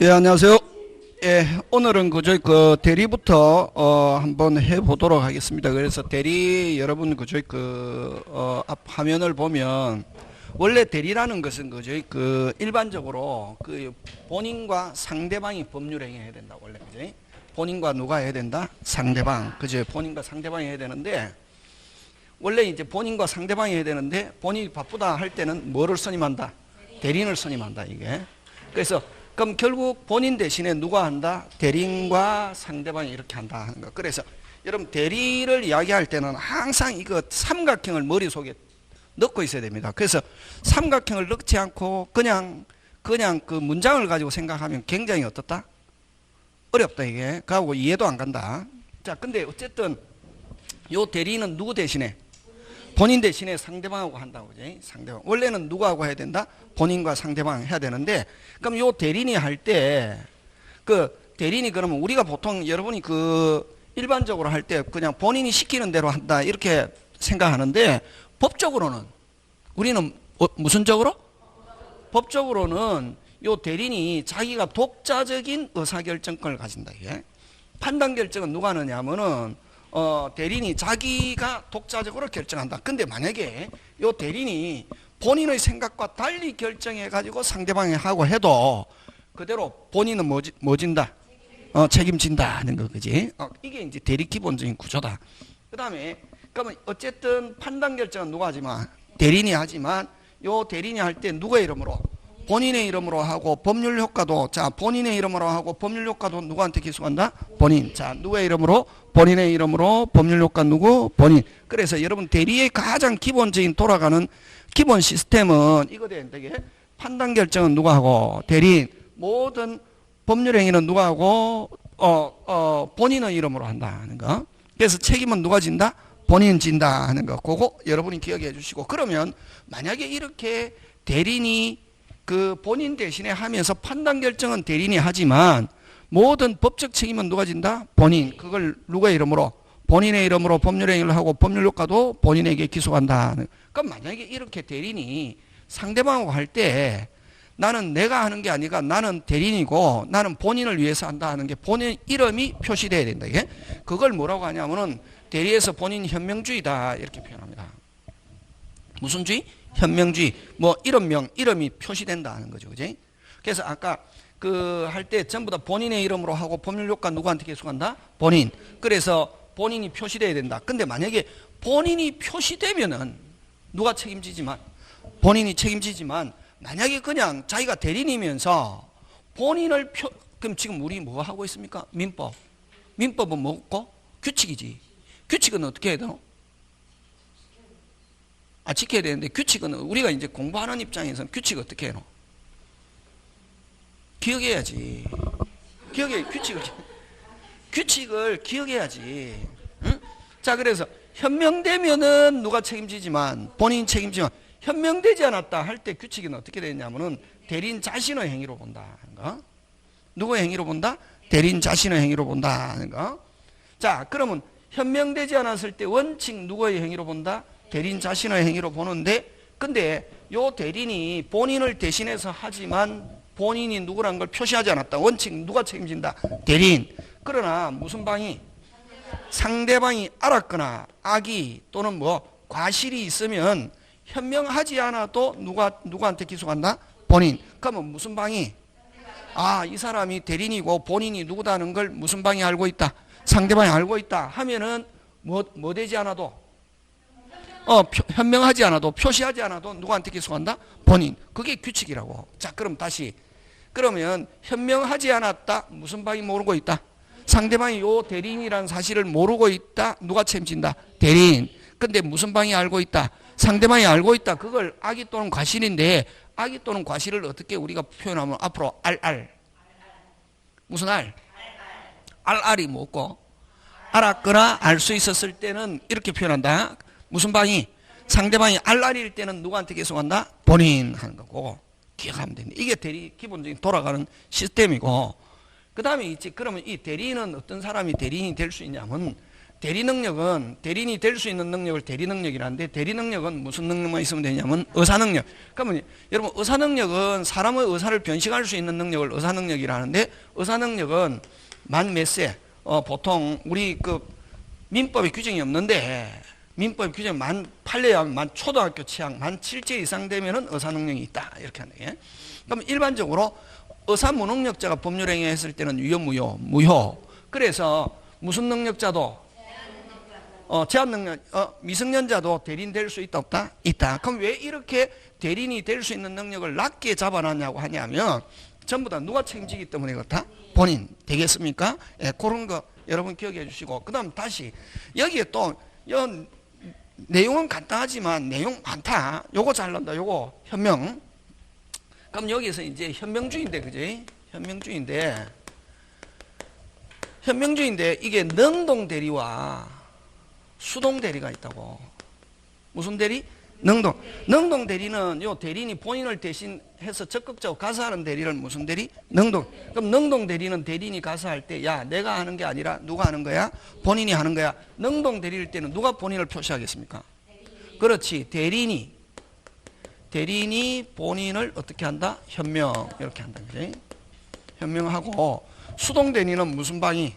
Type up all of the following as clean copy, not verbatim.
예, 안녕하세요. 예, 오늘은 저희 대리부터 한번 해보도록 하겠습니다. 그래서 대리 여러분 앞 화면을 보면 원래 대리라는 것은 일반적으로 본인과 상대방이 법률 행위해야 된다. 원래 그죠? 본인과 누가 해야 된다? 상대방. 그죠? 본인과 상대방이 해야 되는데 원래 이제 본인과 상대방이 해야 되는데 본인이 바쁘다 할 때는 뭐를 선임한다? 대리인을 선임한다, 이게. 그래서 그럼 결국 본인 대신에 누가 한다? 대리인과 상대방이 이렇게 한다 하는 거. 그래서 여러분 대리를 이야기할 때는 항상 이거 삼각형을 머릿속에 넣고 있어야 됩니다. 그래서 삼각형을 넣지 않고 그냥 그 문장을 가지고 생각하면 굉장히 어떻다? 어렵다, 이게. 그하고 이해도 안 간다. 자, 근데 어쨌든 요 대리인은 누구 대신에? 본인 대신에 상대방하고 한다고, 그지? 상대방. 원래는 누구하고 해야 된다? 본인과 상대방 해야 되는데, 그럼 요 대리인이 할 때, 대리인이 그러면 우리가 보통 여러분이 일반적으로 할 때 그냥 본인이 시키는 대로 한다, 이렇게 생각하는데, 법적으로는, 우리는 무슨적으로? 법적으로는 요 대리인이 자기가 독자적인 의사결정권을 가진다, 이게. 판단 결정은 누가 하느냐면은, 대리인이 자기가 독자적으로 결정한다. 근데 만약에 요 대리인이 본인의 생각과 달리 결정해가지고 상대방이 하고 해도 그대로 본인은 뭐진다? 책임진다 하는 거, 그지? 이게 이제 대리 기본적인 구조다. 그 다음에, 그러면 어쨌든 판단 결정은 누가 하지만? 대리인이 하지만 요 대리인이 할 때 누구의 이름으로? 본인의 이름으로 하고 법률 효과도, 자, 본인의 이름으로 하고 법률 효과도 누구한테 기소한다? 본인. 자, 누구의 이름으로? 본인의 이름으로 법률 효과 누구? 본인. 그래서 여러분 대리의 가장 기본적인 돌아가는 기본 시스템은 이거 되게 판단 결정은 누가 하고? 대리인. 모든 법률 행위는 누가 하고? 본인의 이름으로 한다 하는 거. 그래서 책임은 누가 진다? 본인 진다 하는 거. 그거 여러분이 기억해 주시고, 그러면 만약에 이렇게 대리인이 본인 대신에 하면서 판단 결정은 대리인이 하지만 모든 법적 책임은 누가 진다? 본인. 그걸 누구의 이름으로? 본인의 이름으로 법률 행위를 하고 법률 효과도 본인에게 기소한다. 그럼 만약에 이렇게 대리인이 상대방하고 할 때 나는 내가 하는 게 아니라 나는 대리인이고 나는 본인을 위해서 한다 하는 게 본인 이름이 표시돼야 된다. 이게 그걸 뭐라고 하냐면은 대리에서 본인 현명주의다 이렇게 표현합니다. 무슨 주의? 현명주의. 이름이 표시된다는 거죠. 그지? 그래서 아까 할 때 전부 다 본인의 이름으로 하고 법률 효과 누구한테 계속한다? 본인. 그래서 본인이 표시돼야 된다. 근데 만약에 본인이 표시되면은 누가 책임지지만? 본인이 책임지지만 만약에 그냥 자기가 대리인이면서 그럼 지금 우리 뭐 하고 있습니까? 민법. 민법은 뭐고? 규칙이지. 규칙은 어떻게 해야 되노? 지켜야 되는데 규칙은 우리가 이제 공부하는 입장에서는 규칙 어떻게 해노? 기억해야지. 규칙을 기억해야지. 응? 자, 그래서 현명되면은 누가 책임지지만 본인 책임지만 현명되지 않았다 할 때 규칙은 어떻게 되냐면은 대리인 자신의 행위로 본다 하는 거. 누구의 행위로 본다? 대리인 자신의 행위로 본다 하는 거. 자, 그러면 현명되지 않았을 때 원칙 누구의 행위로 본다? 대리인 자신의 행위로 보는데, 근데 요 대리인이 본인을 대신해서 하지만 본인이 누구라는 걸 표시하지 않았다. 원칙 누가 책임진다? 대리인. 그러나 무슨 방이? 상대방이 알았거나 악의 또는 과실이 있으면 현명하지 않아도 누구한테 기소한다? 본인. 그러면 무슨 방이? 이 사람이 대리인이고 본인이 누구다는 걸 무슨 방이 알고 있다? 상대방이 알고 있다 하면은 뭐 되지 않아도 현명하지 않아도 표시하지 않아도 누구한테 기소한다? 본인. 그게 규칙이라고. 자, 그럼 다시. 그러면 현명하지 않았다. 무슨 방이 모르고 있다? 상대방이 요 대리인이라는 사실을 모르고 있다. 누가 책임진다? 대리인. 근데 무슨 방이 알고 있다? 상대방이 알고 있다. 그걸 악의 또는 과실인데 악의 또는 과실을 어떻게 우리가 표현하면 앞으로 알알. 무슨 알? 알알이 뭐고? 알았거나 알 수 있었을 때는 이렇게 표현한다. 무슨 방이? 상대방이 알알일 때는 누구한테 계속한다? 본인 하는 거고 기억하면 됩니다. 이게 대리 기본적인 돌아가는 시스템이고, 그 다음에 있지. 그러면 이 대리인은 어떤 사람이 대리인이 될 수 있냐면 대리 능력은 대리인이 될 수 있는 능력을 대리 능력이라는데, 대리 능력은 무슨 능력만 있으면 되냐면 의사 능력. 그러면 여러분, 의사 능력은 사람의 의사를 변식할 수 있는 능력을 의사 능력이라는데, 의사 능력은 만 몇 세, 보통 우리 그 민법에 규정이 없는데, 민법 규정 만 8년, 만 초등학교 취약, 만 7세 이상 되면은 의사 능력이 있다, 이렇게 하는 게. 그럼 일반적으로 의사 무능력자가 법률행위 했을 때는 유효, 무효. 그래서 무슨 능력자도, 제한 능력, 미성년자도 대리인 될 수 있다, 없다? 있다. 그럼 왜 이렇게 대리인이 될 수 있는 능력을 낮게 잡아놨냐고 하냐면, 전부 다 누가 책임지기 때문에 그렇다? 본인. 되겠습니까? 예, 그런 거 여러분 기억해 주시고, 그 다음 다시, 여기에 또, 내용은 간단하지만 내용 많다. 요거 잘난다. 요거 현명. 그럼 여기서 이제 현명주의인데, 그지? 현명주의인데 이게 능동 대리와 수동 대리가 있다고. 무슨 대리? 능동 대리는 요 대리인이 본인을 대신해서 적극적으로 가서 하는 대리를 무슨 대리? 능동. 그럼 능동 대리는 대리인이 가서 할 때, 야, 내가 하는 게 아니라 누가 하는 거야? 본인이 하는 거야. 능동 대리일 때는 누가 본인을 표시하겠습니까? 그렇지. 대리인이 본인을 어떻게 한다? 현명. 이렇게 한다. 그래? 현명하고, 수동 대리는 무슨 방이?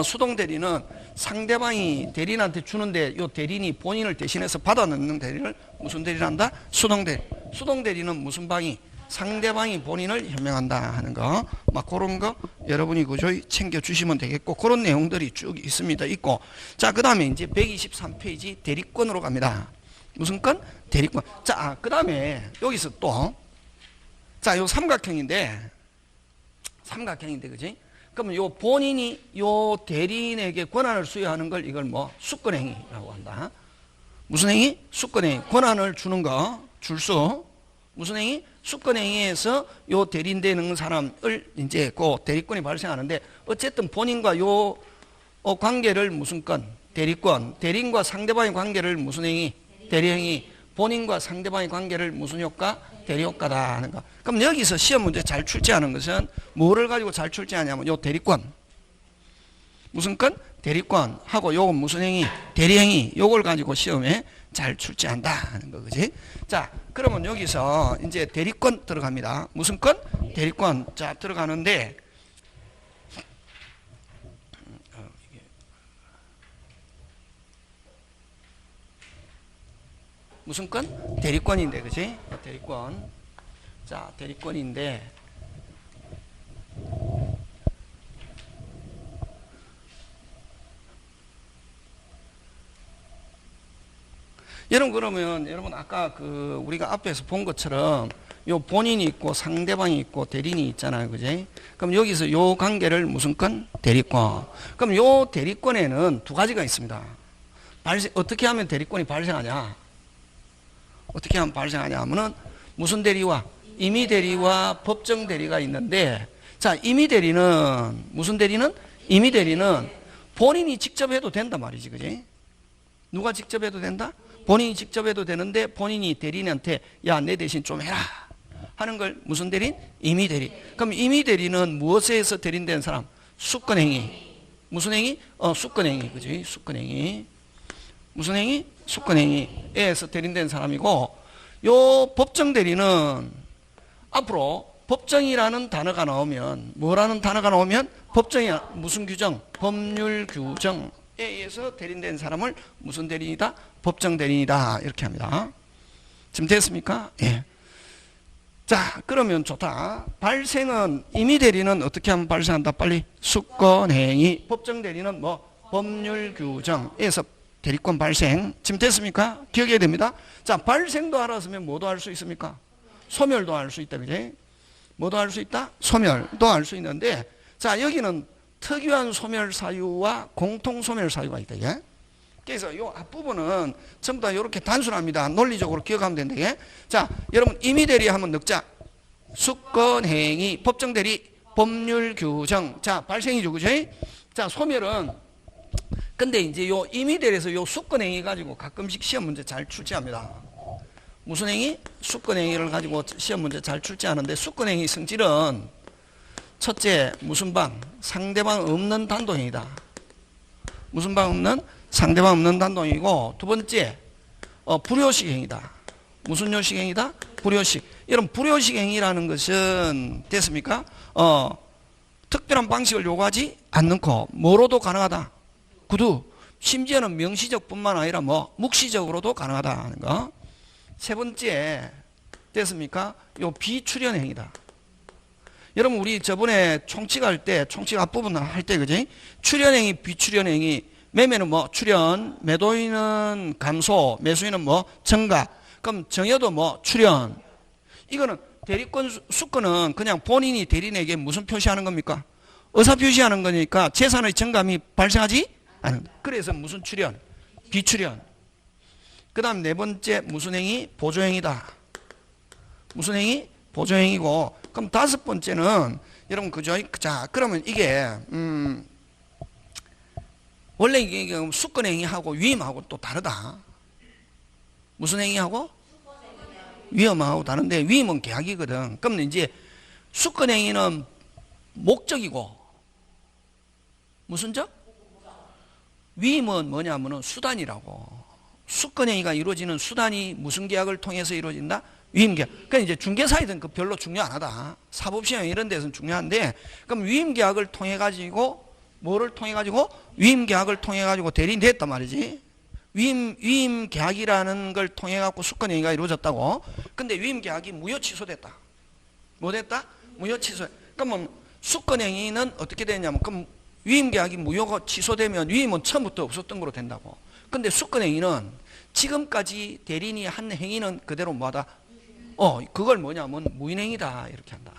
수동 대리는 상대방이 대리인한테 주는데, 요 대리인이 본인을 대신해서 받아 넣는 대리를 무슨 대리를 한다? 수동 대리. 수동 대리는 무슨 방이? 상대방이 본인을 현명한다 하는 거. 막 그런 거 여러분이 그저 챙겨 주시면 되겠고, 그런 내용들이 쭉 있습니다. 있고. 자, 그 다음에 이제 123페이지 대리권으로 갑니다. 무슨 건? 대리권. 자, 그 다음에 여기서 또, 자, 요 삼각형인데, 그지? 그러면 요 본인이 요 대리인에게 권한을 수여하는 걸 이걸 뭐 수권행위라고 한다. 무슨 행위? 수권행위. 권한을 주는 거, 줄수. 무슨 행위? 수권행위에서 요 대리인 되는 사람을 이제 그 대리권이 발생하는데, 어쨌든 본인과 요 관계를 무슨 건? 대리권. 대리인과 상대방의 관계를 무슨 행위? 대리행위. 본인과 상대방의 관계를 무슨 효과? 대리효과다 하는 거. 그럼 여기서 시험 문제 잘 출제하는 것은 뭐를 가지고 잘 출제하냐면 요 대리권. 무슨 건? 대리권 하고 요건 무슨 행위? 대리행위. 요걸 가지고 시험에 잘 출제한다 하는 거, 그지? 자, 그러면 여기서 이제 대리권 들어갑니다. 무슨 건? 대리권. 자, 들어가는데, 무슨 건? 대리권인데, 그지? 대리권. 자, 대리권인데, 여러분, 그러면 여러분 아까 그 우리가 앞에서 본 것처럼 요 본인이 있고 상대방이 있고 대리인이 있잖아요, 그지? 그럼 여기서 요 관계를 무슨 건? 대리권. 그럼 요 대리권에는 두 가지가 있습니다. 어떻게 하면 대리권이 발생하냐? 어떻게 하면 발생하냐 하면은 무슨 대리와? 임의 대리와 법정 대리가 있는데, 자, 임의 대리는 무슨 대리는? 임의 대리는 본인이 직접 해도 된단 말이지, 그지? 누가 직접 해도 된다? 본인이 직접 해도 되는데, 본인이 대리인한테 야, 내 대신 좀 해라 하는 걸 무슨 대리인? 임의 대리. 그럼 임의 대리는 무엇에 의해서 대리인된 사람? 수권행위. 무슨 행위? 수권행위, 그지? 수권행위. 무슨 행위? 수권행위에 의해서 대리인된 사람이고, 요 법정 대리는 앞으로 법정이라는 단어가 나오면, 뭐라는 단어가 나오면? 법정이 무슨 규정? 법률 규정에 의해서 대리인된 사람을 무슨 대리인이다? 법정 대리인이다. 이렇게 합니다. 지금 됐습니까? 예. 자, 그러면 좋다. 발생은, 임의 대리는 어떻게 하면 발생한다? 빨리. 수권행위. 법정 대리는 뭐? 법률 규정에서 대리권 발생. 지금 됐습니까? 기억해야 됩니다. 자, 발생도 알았으면 뭐도 할 수 있습니까? 소멸도 할 수 있다, 그지? 뭐도 할 수 있다? 소멸도 할 수 있는데, 자, 여기는 특유한 소멸 사유와 공통 소멸 사유가 있다, 이게. 그래서 이 앞부분은 전부 다 이렇게 단순합니다. 논리적으로 기억하면 된다, 이게. 자, 여러분, 임의 대리 한번 넣자. 수권행위, 법정 대리, 법률 규정. 자, 발생이죠, 그지? 자, 소멸은, 근데 이제 요 임의 대리에서 요 수권행위 가지고 가끔씩 시험 문제 잘 출제합니다. 무슨 행위? 수권행위를 가지고 시험 문제 잘 출제하는데, 수권행위 성질은 첫째, 무슨 방? 상대방 없는 단도행위다. 무슨 방 없는? 상대방 없는 단독이고, 두 번째, 불효식 행위다. 무슨 요식 행위다? 불효식. 여러분, 불효식 행위라는 것은, 됐습니까? 특별한 방식을 요구하지 않고, 뭐로도 가능하다. 구두. 심지어는 명시적 뿐만 아니라 묵시적으로도 가능하다 하는 거. 세 번째, 됐습니까? 요 비출현 행위다. 여러분, 우리 저번에 총칙 할 때, 총칙 앞부분 할 때, 그지? 출현행위, 비출현행위. 매매는 출현, 매도인은 감소, 매수인은 증가. 그럼 정여도 출현. 이거는 대리권, 수권은 그냥 본인이 대리인에게 무슨 표시하는 겁니까? 의사 표시하는 거니까 재산의 증감이 발생하지 않은. 그래서 무슨 출현? 비출현. 그 다음 네 번째, 무슨 행위? 보조행위다. 무슨 행위? 보조행위고. 그럼 다섯 번째는, 여러분, 그죠? 자, 그러면 이게, 원래 이게 수권행위하고 위임하고 또 다르다. 무슨 행위하고? 위임하고 다른데, 위임은 계약이거든. 그럼 이제 수권행위는 목적이고, 무슨 적? 위임은 뭐냐면은 수단이라고. 수권행위가 이루어지는 수단이 무슨 계약을 통해서 이루어진다? 위임계약. 그러니까 이제 중개사이든 그 별로 중요 안 하다. 사법시험 이런 데서는 중요한데, 그럼 위임계약을 통해가지고, 뭐를 통해가지고? 위임계약을 통해가지고 대리인이 됐단 말이지. 위임계약이라는 걸 통해갖고 수권행위가 이루어졌다고. 근데 위임계약이 무효 취소됐다. 뭐 됐다? 무효 취소. 그러면 수권행위는 어떻게 되냐면, 그럼 위임계약이 무효가 취소되면 위임은 처음부터 없었던 거로 된다고. 근데 수권행위는 지금까지 대리인이 한 행위는 그대로 뭐하다? 그걸 뭐냐면 무인행위다. 이렇게 한다.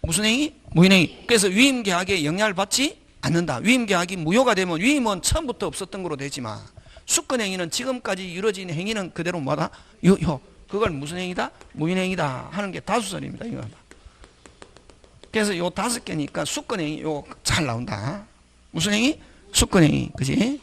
무슨 행위? 무인행위. 그래서 위임계약에 영향을 받지 않는다. 위임계약이 무효가 되면 위임은 처음부터 없었던 거로 되지만 수권행위는 지금까지 이루어진 행위는 그대로 뭐다? 그걸 무슨 행위다? 무인행위다 하는 게 다수설입니다. 이거. 그래서 요 다섯 개니까 수권행위 요 잘 나온다. 무슨 행위? 수권행위. 그지?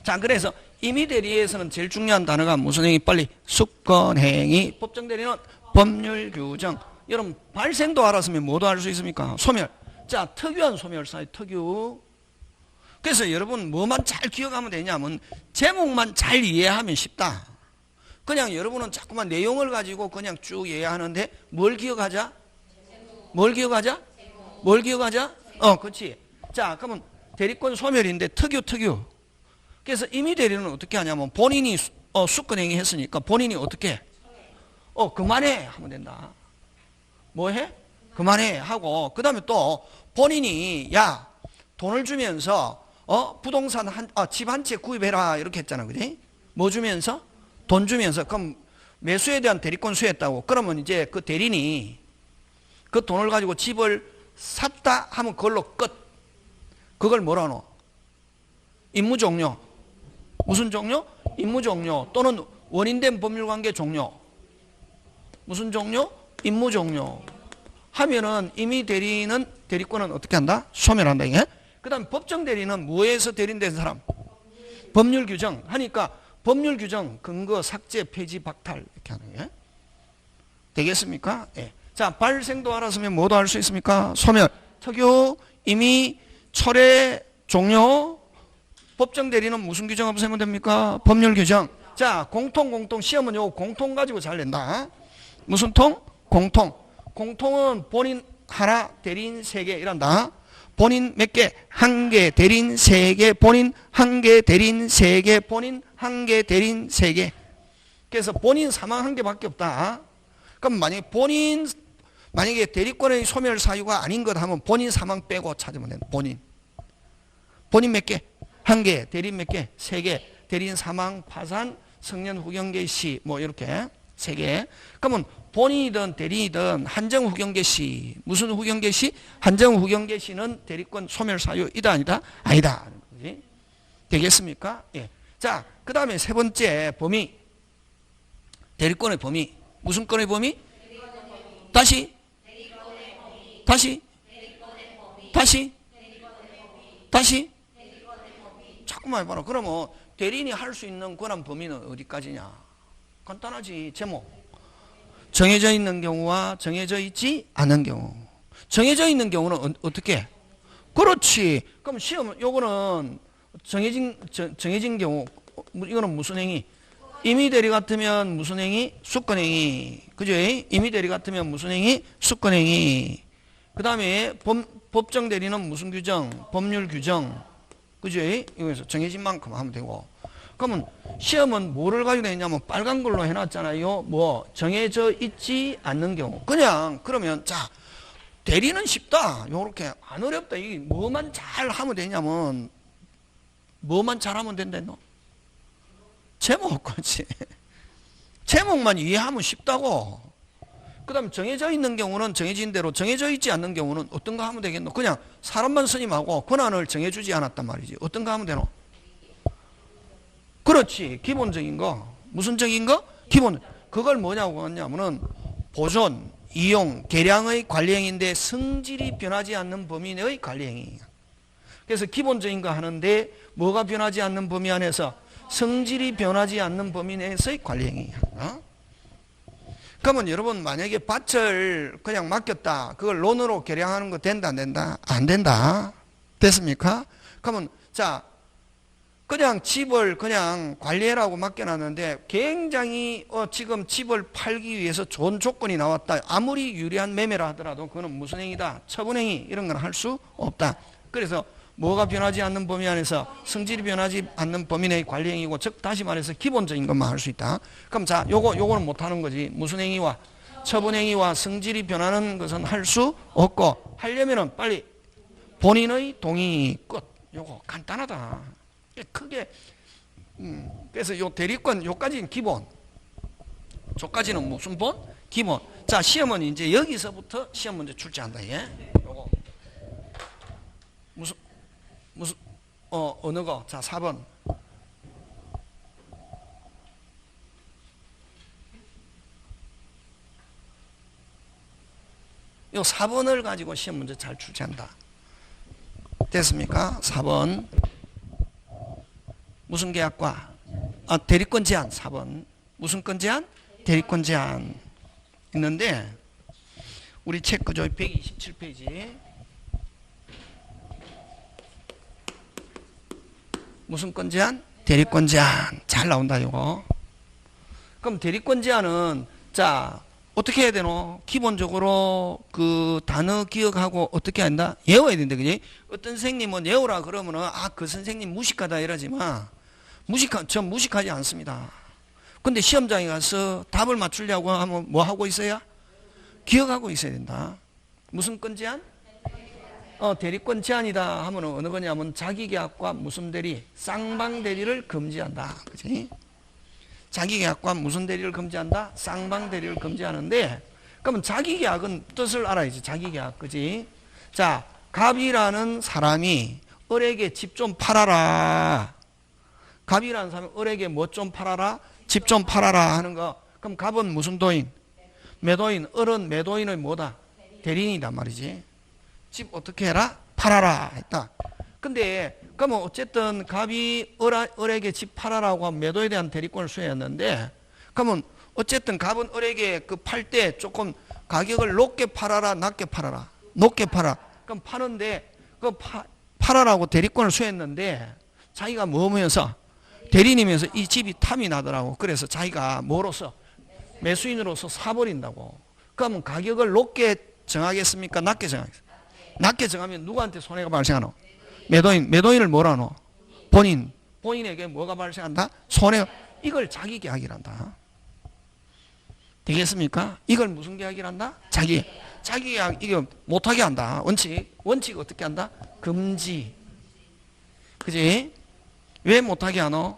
자, 그래서 임의대리에서는 제일 중요한 단어가 무슨 행위? 빨리. 수권행위. 법정대리는 법률규정. 여러분, 발생도 알았으면 뭐도 알 수 있습니까? 소멸. 자, 특유한 소멸사의 특유. 그래서 여러분 뭐만 잘 기억하면 되냐면 제목만 잘 이해하면 쉽다. 그냥 여러분은 자꾸만 내용을 가지고 그냥 쭉 이해하는데 뭘 기억하자? 뭘 기억하자? 뭘 기억하자? 그렇지. 자, 그러면 대리권 소멸인데 특유. 그래서 임의대리는 어떻게 하냐면 본인이 수권행위 했으니까 본인이 어떻게 해? 그만해 하면 된다. 뭐 해? 그만해 하고 그 다음에 또 본인이 돈을 주면서 부동산 집 한 채 구입해라 이렇게 했잖아. 그지? 뭐 주면서? 돈 주면서. 그럼 매수에 대한 대리권 수했다고. 그러면 이제 그 대리인이 그 돈을 가지고 집을 샀다 하면 그걸로 끝. 그걸 뭐라 하노? 임무 종료. 무슨 종료? 임무 종료 또는 원인된 법률관계 종료. 무슨 종료? 임무 종료. 하면은 이미 대리권은 어떻게 한다? 소멸한다. 이게. 그 다음 법정 대리는 뭐에서 대리인된 사람? 법률 규정 하니까 법률 규정 근거 삭제 폐지 박탈 이렇게 하는 게 되겠습니까? 예. 자, 발생도 알았으면 뭐도 알 수 있습니까? 소멸, 특유, 임의, 철회, 종료. 법정 대리는 무슨 규정 없애면 됩니까? 법률 규정. 자, 공통 시험은 요 공통 가지고 잘 낸다. 무슨 통? 공통. 공통은 본인 하나, 대리인 세 개 이란다. 본인 몇 개? 한 개, 대리인 세 개, 본인 한 개, 대리인 세 개, 본인 한 개, 대리인 세 개. 그래서 본인 사망 한 개밖에 없다. 그럼 만약에 대리권의 소멸 사유가 아닌 것 하면 본인 사망 빼고 찾으면 된다. 본인 몇 개? 한 개, 대리인 몇 개? 세 개. 대리인 사망, 파산, 성년 후경계 시 뭐 이렇게 세 개. 그러면 본인이든 대리인이든 한정 후경계 시 무슨 후경계 시? 한정 후경계 시는 대리권 소멸 사유이다 아니다? 아니다. 되겠습니까? 예. 자, 그 다음에 세 번째 범위. 대리권의 범위. 무슨 건의 범위? 다시? 자꾸만 해봐라. 그러면 대리인이 할 수 있는 권한 범위는 어디까지냐? 간단하지. 제목. 정해져 있는 경우와 정해져 있지 않은 경우. 정해져 있는 경우는 어떻게? 그렇지. 그럼 시험 요거는 정해진 경우 이거는 무슨 행위? 임의 대리 같으면 무슨 행위? 수권행위. 그죠? 임의 대리 같으면 무슨 행위? 수권행위. 그 다음에 법정 대리는 무슨 규정? 법률 규정. 그죠? 이거에서 정해진 만큼 하면 되고. 그러면 시험은 뭐를 가지고 되냐면 빨간 걸로 해놨잖아요. 뭐 정해져 있지 않는 경우. 그냥 그러면 자 대리는 쉽다. 요렇게 안 어렵다. 이게 뭐만 잘 하면 되냐면 뭐만 잘하면 된다노? 제목, 그렇지. 제목만 이해하면 쉽다고. 그 다음 정해져 있는 경우는 정해진 대로, 정해져 있지 않는 경우는 어떤 거 하면 되겠노? 그냥 사람만 스님하고 권한을 정해주지 않았단 말이지. 어떤 거 하면 되노? 그렇지. 기본적인 거. 무슨 적인 거? 기본. 그걸 뭐냐고 하냐면은 보존, 이용, 계량의 관리행위인데 성질이 변하지 않는 범위 내의 관리행위. 그래서 기본적인 거 하는데 뭐가 변하지 않는 범위 안에서 성질이 변하지 않는 범위 내에서의 관리행위. 그러면 여러분 만약에 밭을 그냥 맡겼다. 그걸 론으로 계량하는 거 된다 안 된다? 안 된다. 됐습니까? 그러면 자 그냥 집을 그냥 관리해라고 맡겨놨는데 굉장히 지금 집을 팔기 위해서 좋은 조건이 나왔다. 아무리 유리한 매매라 하더라도 그거는 무슨 행위다? 처분행위 이런 건 할 수 없다. 그래서 뭐가 변하지 않는 범위 안에서 성질이 변하지 않는 범위 내의 관리행위고 즉 다시 말해서 기본적인 것만 할 수 있다. 그럼 자 요거는 못하는 거지. 무슨 행위와 처분행위와 성질이 변하는 것은 할 수 없고 하려면은 빨리 본인의 동의 끝. 요거 간단하다. 크게 그래서 요 대리권 요까지는 기본. 저까지는 무슨 본? 기본. 자 시험은 이제 여기서부터 시험 문제 출제한다. 예? 요거 무슨 어느 거? 자 4번. 요 4번을 가지고 시험 문제 잘 출제한다. 됐습니까? 4번. 무슨 계약과? 대리권 제한 4번. 무슨 권 제한? 대리권 제한. 있는데 우리 책 그저 127페이지. 무슨 권 제한? 대리권 제한. 잘 나온다 이거. 그럼 대리권 제한은 자 어떻게 해야 되노? 기본적으로 그 단어 기억하고 어떻게 한다? 외워야 된다. 그지? 어떤 선생님은 외우라 그러면은 그 선생님 무식하다 이러지 마. 전 무식하지 않습니다. 근데 시험장에 가서 답을 맞추려고 하면 뭐 하고 있어야? 기억하고 있어야 된다. 무슨 권 제한? 대리권 제한이다 하면 어느 거냐면 자기계약과 무슨 대리, 쌍방 대리를 금지한다. 그지? 자기계약과 무슨 대리를 금지한다? 쌍방 대리를 금지하는데, 그러면 자기계약은 뜻을 알아야지. 자기계약, 그지? 자, 갑이라는 사람이 을에게 집 좀 팔아라. 갑이라는 사람이 을에게 뭐 좀 팔아라? 집 좀 팔아라 하는 거. 그럼 갑은 무슨 도인? 매도인. 을은 매도인의 뭐다? 대리인이단 말이지. 집 어떻게 해라? 팔아라 했다. 근데 그러면 어쨌든 갑이 을에게 집 팔아라고 하면 매도에 대한 대리권을 수행했는데, 그러면 어쨌든 갑은 을에게 그 팔 때 조금 가격을 높게 팔아라, 낮게 팔아라? 높게 팔아. 그럼 파는데 그 팔아라고 대리권을 수행했는데 자기가 뭐면서 대리님에서 이 집이 탐이 나더라고. 그래서 자기가 뭐로서 매수인으로서 사버린다고. 그러면 가격을 높게 정하겠습니까? 낮게 정하겠습니까? 낮게 정하면 누구한테 손해가 발생하노? 매도인을 뭐라노? 본인에게 뭐가 발생한다? 손해. 이걸 자기계약이란다. 되겠습니까? 이걸 무슨 계약이란다? 자기계약. 이거 못하게 한다. 원칙 어떻게 한다? 금지. 그지? 왜 못하게 하노?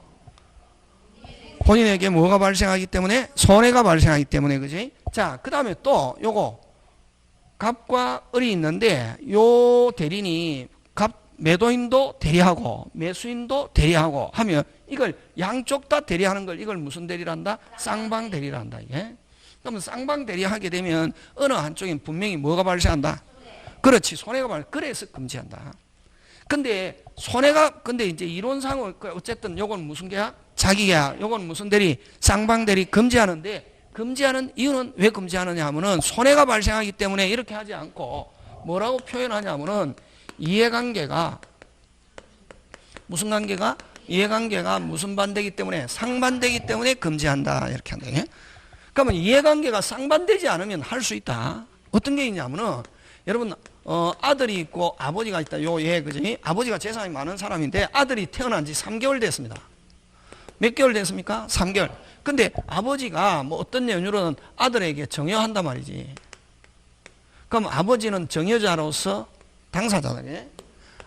본인에게 뭐가 발생하기 때문에? 손해가 발생하기 때문에. 그지? 자, 그 다음에 또 요거 갑과 을이 있는데 요 대리인이 매도인도 대리하고 매수인도 대리하고 하면 이걸 양쪽 다 대리하는 걸 이걸 무슨 대리란다? 쌍방 대리란다. 이게. 그러면 쌍방 대리하게 되면 어느 한쪽엔 분명히 뭐가 발생한다? 그렇지. 손해가 그래서 금지한다. 근데 근데 이제 이론상은 어쨌든 요건 무슨 계약? 자기계약. 요건 무슨 대리? 쌍방 대리 금지하는데, 금지하는 이유는 왜 금지하느냐 하면은 손해가 발생하기 때문에 이렇게 하지 않고 뭐라고 표현하냐면은 이해관계가 무슨 관계가? 이해관계가 무슨 반대이기 때문에? 상반되기 때문에 금지한다. 이렇게 한다. 예? 그러면 이해관계가 쌍반되지 않으면 할 수 있다. 어떤 게 있냐면은 여러분 아들이 있고 아버지가 있다. 요 예, 그지? 아버지가 재산이 많은 사람인데 아들이 태어난 지 3개월 됐습니다. 몇 개월 됐습니까? 3개월. 근데 아버지가 뭐 어떤 연유로는 아들에게 정여한단 말이지. 그럼 아버지는 정여자로서 당사자다. 예?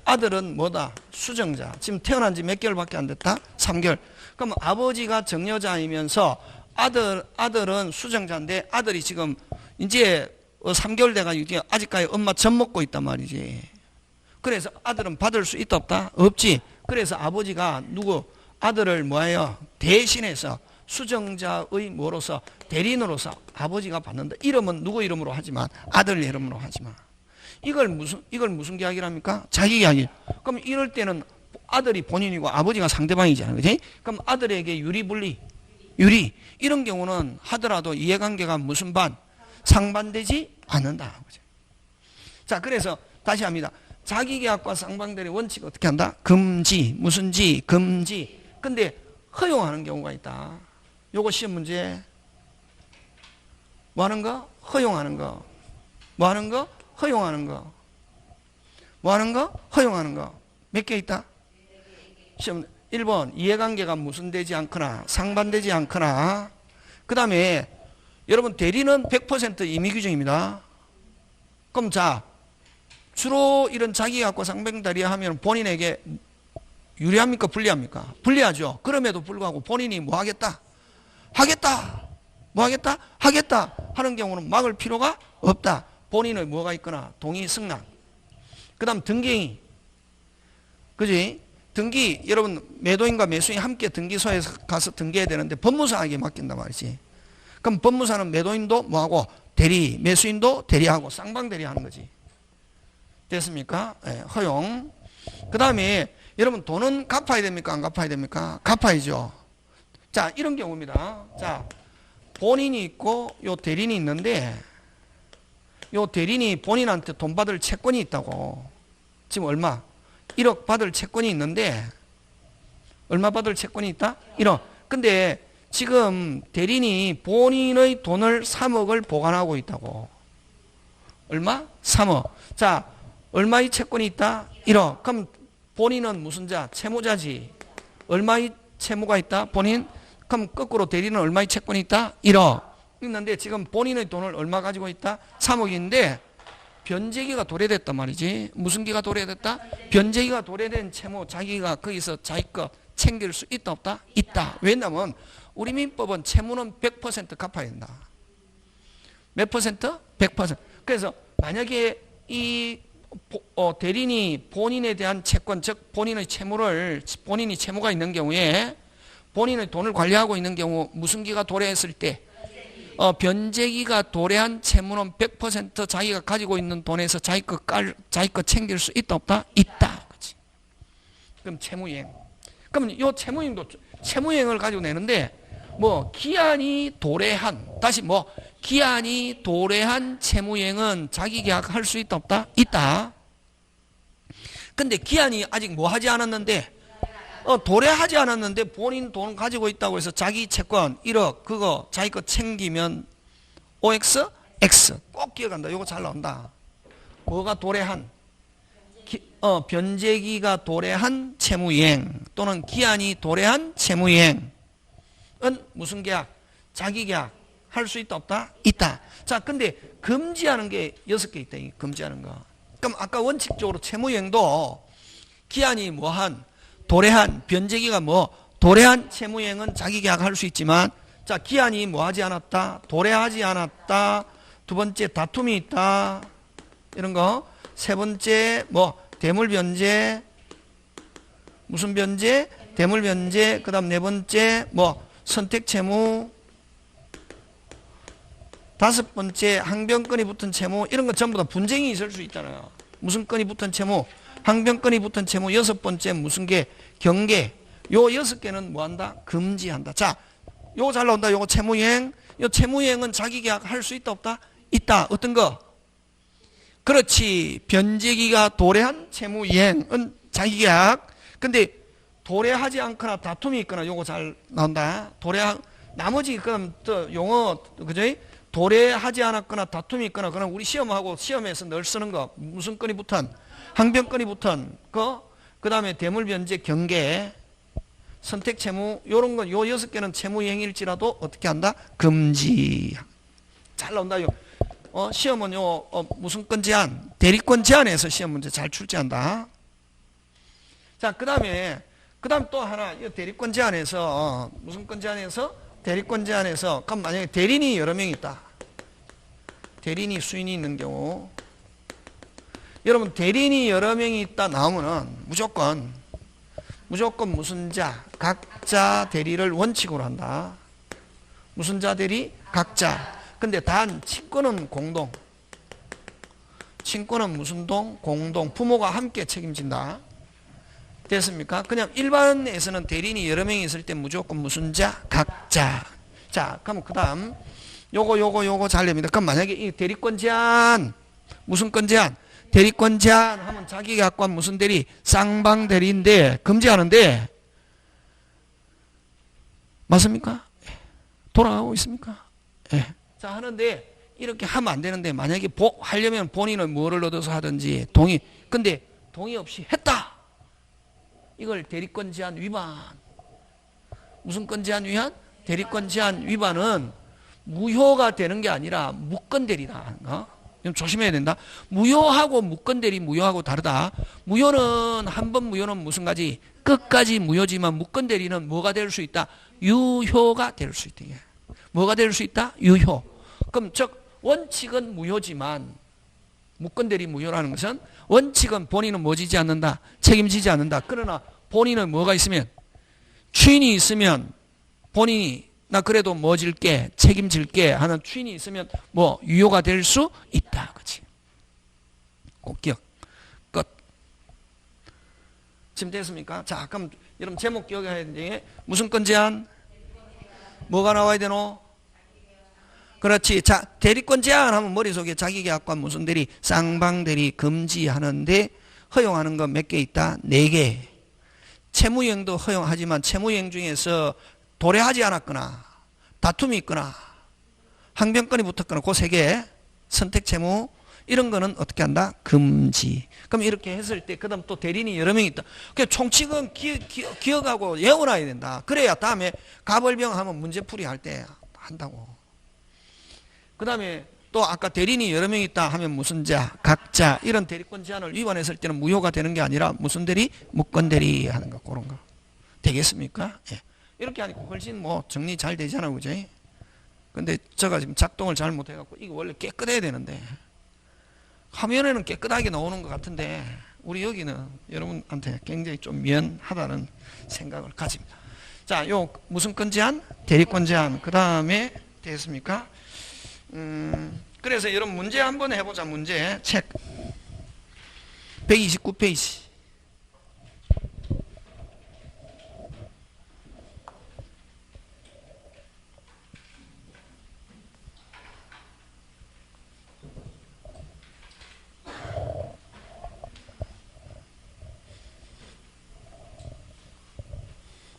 아들은 뭐다? 수정자. 지금 태어난 지 몇 개월밖에 안 됐다? 3개월. 그럼 아버지가 정여자이면서 아들은 수정자인데 아들이 지금 이제 3개월 돼가지고 아직까지 엄마 젖 먹고 있단 말이지. 그래서 아들은 받을 수 있다 없다? 없지. 그래서 아버지가 아들을 뭐예요? 대신해서 수정자의 뭐로서 대리인으로서 아버지가 받는다. 이름은 누구 이름으로 하지만 아들 이름으로 하지만 이걸 무슨 계약이랍니까? 자기 계약이. 그럼 이럴 때는 아들이 본인이고 아버지가 상대방이잖아요. 그지? 그럼 아들에게 유리 이런 경우는 하더라도 이해관계가 무슨 반? 상반되지 않는다. 그죠? 자, 그래서 다시 합니다. 자기 계약과 상반되는 원칙 어떻게 한다? 금지. 무슨 지? 금지. 근데 허용하는 경우가 있다. 요거 시험 문제. 뭐 하는 거? 허용하는 거. 뭐 하는 거? 허용하는 거. 뭐 하는 거? 허용하는 거. 몇 개 있다? 시험 1번 이해관계가 무슨 되지 않거나 상반되지 않거나. 그 다음에 여러분 대리는 100% 임의규정입니다. 그럼 자 주로 이런 자기계약과 상반대리 하면 본인에게 유리합니까? 불리합니까? 불리하죠. 그럼에도 불구하고 본인이 뭐 하겠다? 하겠다. 뭐 하겠다? 하겠다 하는 경우는 막을 필요가 없다. 본인의 뭐가 있거나 동의 승낙. 그 다음 등기. 그지? 등기 여러분 매도인과 매수인 함께 등기소에 가서 등기해야 되는데 법무사에게 맡긴단 말이지. 그럼 법무사는 매도인도 뭐하고 대리, 매수인도 대리하고 쌍방대리 하는 거지. 됐습니까? 네, 허용. 그 다음에 여러분 돈은 갚아야 됩니까? 안 갚아야 됩니까? 갚아야죠. 자, 이런 경우입니다. 자, 본인이 있고 요 대리인이 있는데 요 대리인이 본인한테 돈 받을 채권이 있다고. 지금 얼마? 1억 받을 채권이 있는데 얼마 받을 채권이 있다? 1억. 근데 지금 대리인이 본인의 돈을 3억을 보관하고 있다고. 얼마? 3억. 자, 얼마의 채권이 있다? 1억. 그럼 본인은 무슨 자? 채무자지. 얼마의 채무가 있다? 본인? 그럼 거꾸로 대리인은 얼마의 채권이 있다? 1억. 있는데 지금 본인의 돈을 얼마 가지고 있다? 3억인데 변제기가 도래됐단 말이지. 무슨 기가 도래됐다? 변제기가 도래된 채무 자기가 거기서 자기 거 챙길 수 있다 없다? 있다. 왜냐하면 우리 민법은 채무는 100% 갚아야 된다. 몇 퍼센트? 100%. 그래서 만약에 이 대리인이 본인에 대한 채권, 즉 본인의 채무를 본인이 채무가 있는 경우에 본인의 돈을 관리하고 있는 경우 무슨 기가 도래했을 때 변제기가 도래한 채무는 100% 자기가 가지고 있는 돈에서 자기 거 챙길 수 있다 없다? 있다. 그렇지. 그럼 채무이행. 그럼 이 채무이행도 채무이행을 가지고 내는데 뭐 기한이 도래한 다시 뭐 기한이 도래한 채무이행은 자기 계약할 수 있다 없다? 있다. 근데 기한이 아직 뭐 하지 않았는데 도래하지 않았는데 본인 돈 가지고 있다고 해서 자기 채권 1억 그거 자기 거 챙기면 OX? X. 꼭 기억한다. 이거 잘 나온다. 뭐가 도래한? 변제기가 도래한 채무이행 또는 기한이 도래한 채무이행은 무슨 계약? 자기 계약. 할 수 있다 없다? 있다. 자, 근데 금지하는 게 6개 있다. 금지하는 거. 그럼 아까 원칙적으로 채무이행도 기한이 뭐한? 도래한, 변제기가 뭐 도래한 채무이행은 자기 계약할 수 있지만 자, 기한이 뭐 하지 않았다? 도래하지 않았다. 두 번째 다툼이 있다. 이런 거. 세 번째 뭐 대물변제. 무슨 변제? 대물변제. 그 다음 네 번째 뭐 선택채무. 다섯 번째 항변권이 붙은 채무. 이런 거 전부 다 분쟁이 있을 수 있잖아요. 무슨 건이 붙은 채무? 항변권이 붙은 채무. 여섯 번째 무슨 게? 경계. 요 6개는 뭐 한다? 금지한다. 자, 요거 잘 나온다. 요거 채무이행. 요 채무이행은 자기 계약 할 수 있다 없다? 있다. 어떤 거? 그렇지. 변제기가 도래한 채무이행은 자기계약. 근데 도래하지 않거나 다툼이 있거나 요거 잘 나온다. 나머지 그럼 또 용어 그죠? 도래하지 않았거나 다툼이 있거나 그럼 우리 시험하고 시험에서 늘 쓰는 거 무슨 건이 붙은 항변건이 붙은 그 다음에 대물변제 경계 선택채무 요런 건 요 6개는 채무이행일지라도 어떻게 한다? 금지. 잘 나온다. 시험은 무슨 건 제한? 대리권 제한에서 시험 문제 잘 출제한다. 자, 그 다음 또 하나, 이 대리권 제한에서, 무슨 건 제한에서? 대리권 제한에서, 그럼 만약에 대리인이 여러 명 있다. 대리인이 수인이 있는 경우. 여러분, 대리인이 여러 명이 있다 나오면은 무조건 무슨 자, 각자 대리를 원칙으로 한다. 무슨 자 대리? 각자. 근데 단 친권은 공동. 친권은 무슨 동? 공동. 부모가 함께 책임진다. 됐습니까? 그냥 일반에서는 대리인이 여러 명이 있을 때 무조건 무슨 자? 각자. 자, 그럼 그 다음 요거 잘 됩니다. 그럼 만약에 이 대리권 제한 무슨 건 제한? 대리권 제한 하면 자기가 갖고 한 무슨 대리? 쌍방 대리인데 금지하는데 맞습니까? 돌아가고 있습니까? 예. 자, 하는데 이렇게 하면 안 되는데 만약에 하려면 본인은 뭐를 얻어서 하든지 동의. 근데 동의 없이 했다. 이걸 대리권 제한 위반. 무슨 건 제한 위반? 대리권 제한 위반은 무효가 되는 게 아니라 무건대리다. 좀 조심해야 된다. 무효하고 무건대리 무효하고 다르다. 무효는 한 번 무효는 무슨 가지? 끝까지 무효지만 무건대리는 뭐가 될 수 있다? 유효가 될 수 있다. 뭐가 될 수 있다? 유효. 그럼 즉 원칙은 무효지만 무건대리 무효라는 것은 원칙은 본인은 뭐 지지 않는다? 책임지지 않는다. 그러나 본인은 뭐가 있으면 추인이 있으면 본인이 나 그래도 뭐 질게 책임질게 하는 추인이 있으면 뭐 유효가 될 수 있다. 그렇지? 꼭 기억. 끝. 지금 됐습니까? 자, 그럼 여러분 제목 기억해야 되는데 무슨 건 제한? 뭐가 나와야 되노? 그렇지. 자, 대리권 제한하면 머릿속에 자기계약과 무슨 대리? 쌍방대리 금지하는데 허용하는 거 몇 개 있다? 4개. 채무이행도 허용하지만 채무이행 중에서 도래하지 않았거나 다툼이 있거나 항변권이 붙었거나 그 3개 선택채무 이런 거는 어떻게 한다? 금지. 그럼 이렇게 했을 때 그 다음 또 대리인이 여러 명 있다. 그 총칙은 기억하고 외워놔야 된다. 그래야 다음에 가벌병 하면 문제풀이 할 때 한다고. 그 다음에 또 아까 대리인이 여러 명 있다 하면 무슨 자, 각자 이런 대리권 제한을 위반했을 때는 무효가 되는 게 아니라 무슨 대리? 무건대리 하는 거 그런 거. 되겠습니까? 예. 이렇게 하니까 훨씬 뭐 정리 잘 되잖아, 그죠? 근데 제가 지금 작동을 잘 못해갖고 이거 원래 깨끗해야 되는데 화면에는 깨끗하게 나오는 것 같은데 우리 여기는 여러분한테 굉장히 좀 미안하다는 생각을 가집니다. 자, 요 무슨 건 제한? 대리권 제한. 그 다음에 되겠습니까? 그래서 여러분 문제 한번 해보자. 문제 책 129페이지.